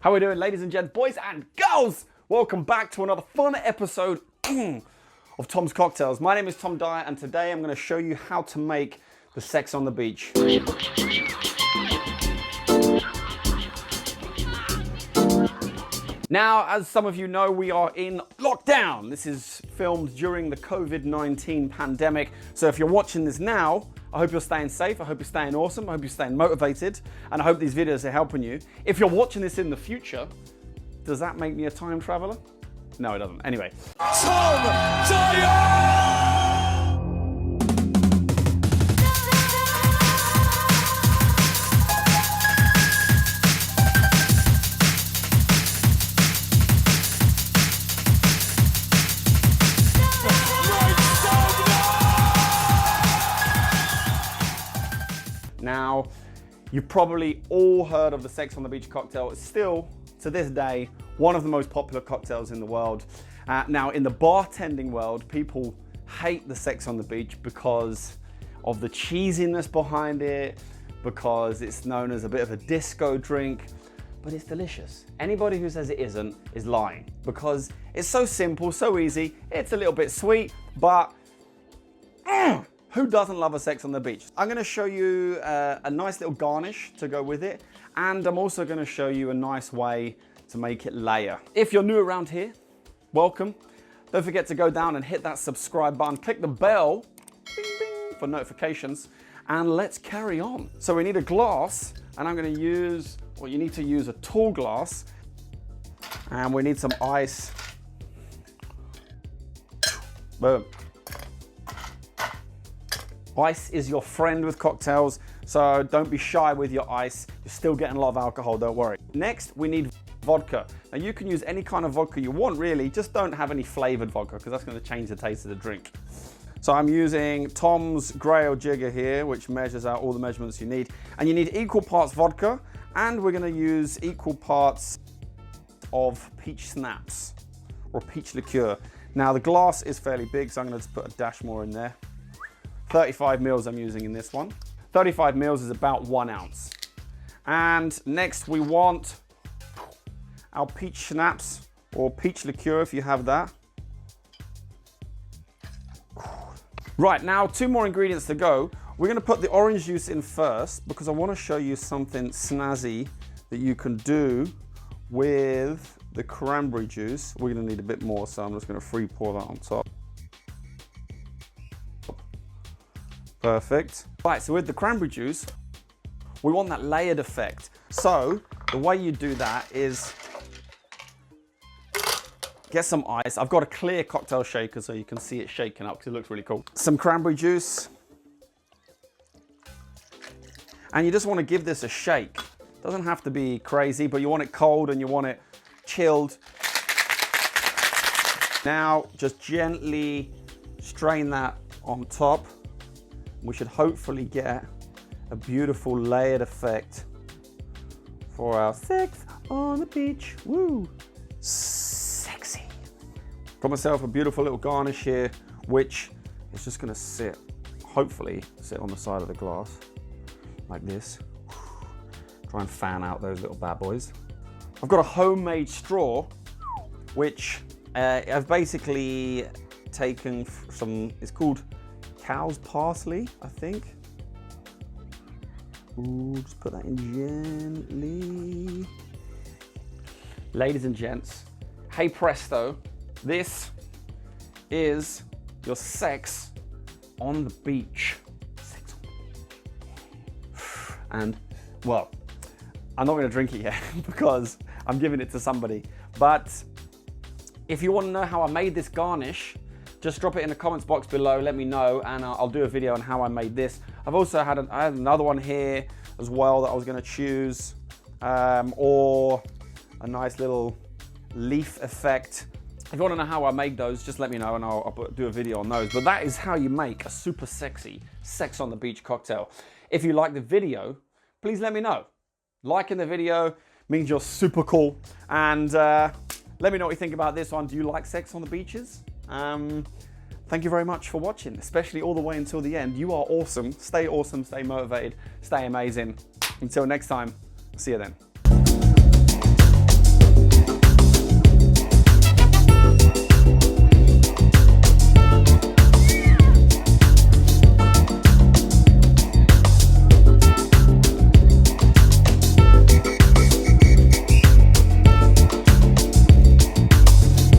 How are we doing, ladies and gents, boys and girls? Welcome back to another fun episode of Tom's Cocktails. My name is Tom Dyer, and today I'm going to show you how to make the sex on the beach. Now, as some of you know, we are in lockdown. This is filmed during the COVID-19 pandemic. So if you're watching this now, I hope you're staying safe. I hope you're staying awesome. I hope you're staying motivated. And I hope these videos are helping you. If you're watching this in the future, does that make me a time traveler? No, it doesn't. Anyway. Tom Dyer! Now, you've probably all heard of the Sex on the Beach cocktail. It's still, to this day, one of the most popular cocktails in the world. Now, in the bartending world, people hate the Sex on the Beach because of the cheesiness behind it, because it's known as a bit of a disco drink, but it's delicious. Anybody who says it isn't is lying, because it's so simple, so easy. It's a little bit sweet, but who doesn't love a Sex on the Beach? I'm gonna show you a nice little garnish to go with it, and I'm also gonna show you a nice way to make it layer. If you're new around here, welcome. Don't forget to go down and hit that subscribe button, click the bell, bing, bing, for notifications, and let's carry on. So we need a glass, and I'm gonna use, well, you need to use a tall glass, and we need some ice. Boom. Ice is your friend with cocktails, so don't be shy with your ice. You're still getting a lot of alcohol, don't worry. Next, we need vodka. Now you can use any kind of vodka you want, really, just don't have any flavored vodka, because that's going to change the taste of the drink. So I'm using Tom's Grail jigger here, which measures out all the measurements you need. And you need equal parts vodka, and we're going to use equal parts of peach schnapps, or peach liqueur. Now the glass is fairly big, so I'm going to just put a dash more in there. 35 mils I'm using in this one. 35 mils is about 1 ounce. And next we want our peach schnapps, or peach liqueur if you have that. Right, now 2 more ingredients to go. We're gonna put the orange juice in first, because I wanna show you something snazzy that you can do with the cranberry juice. We're gonna need a bit more, so I'm just gonna free pour that on top. Perfect. Right, so with the cranberry juice, we want that layered effect. So the way you do that is get some ice. I've got a clear cocktail shaker so you can see it shaking up, because it looks really cool. Some cranberry juice. And you just want to give this a shake. Doesn't have to be crazy, but you want it cold and you want it chilled. Now, just gently strain that on top. We should hopefully get a beautiful layered effect for our sex on the beach. Woo! Sexy. Got myself a beautiful little garnish here, which is just gonna sit, hopefully, sit on the side of the glass, like this. Try and fan out those little bad boys. I've got a homemade straw, which I've basically taken some, it's called cow's parsley, I think. Ooh, just put that in gently. Ladies and gents, hey presto, this is your sex on the beach. Sex on the beach. And, well, I'm not gonna drink it yet because I'm giving it to somebody. But if you wanna know how I made this garnish, just drop it in the comments box below, let me know, and I'll do a video on how I made this. I've also had, I had another one here as well that I was gonna choose, or a nice little leaf effect. If you wanna know how I made those, just let me know and I'll do a video on those. But that is how you make a super sexy Sex on the Beach cocktail. If you like the video, please let me know. Liking the video means you're super cool. And let me know what you think about this one. Do you like sex on the beaches? Thank you very much for watching, especially all the way until the end. You are awesome. Stay motivated, stay amazing. Until next time, see you then.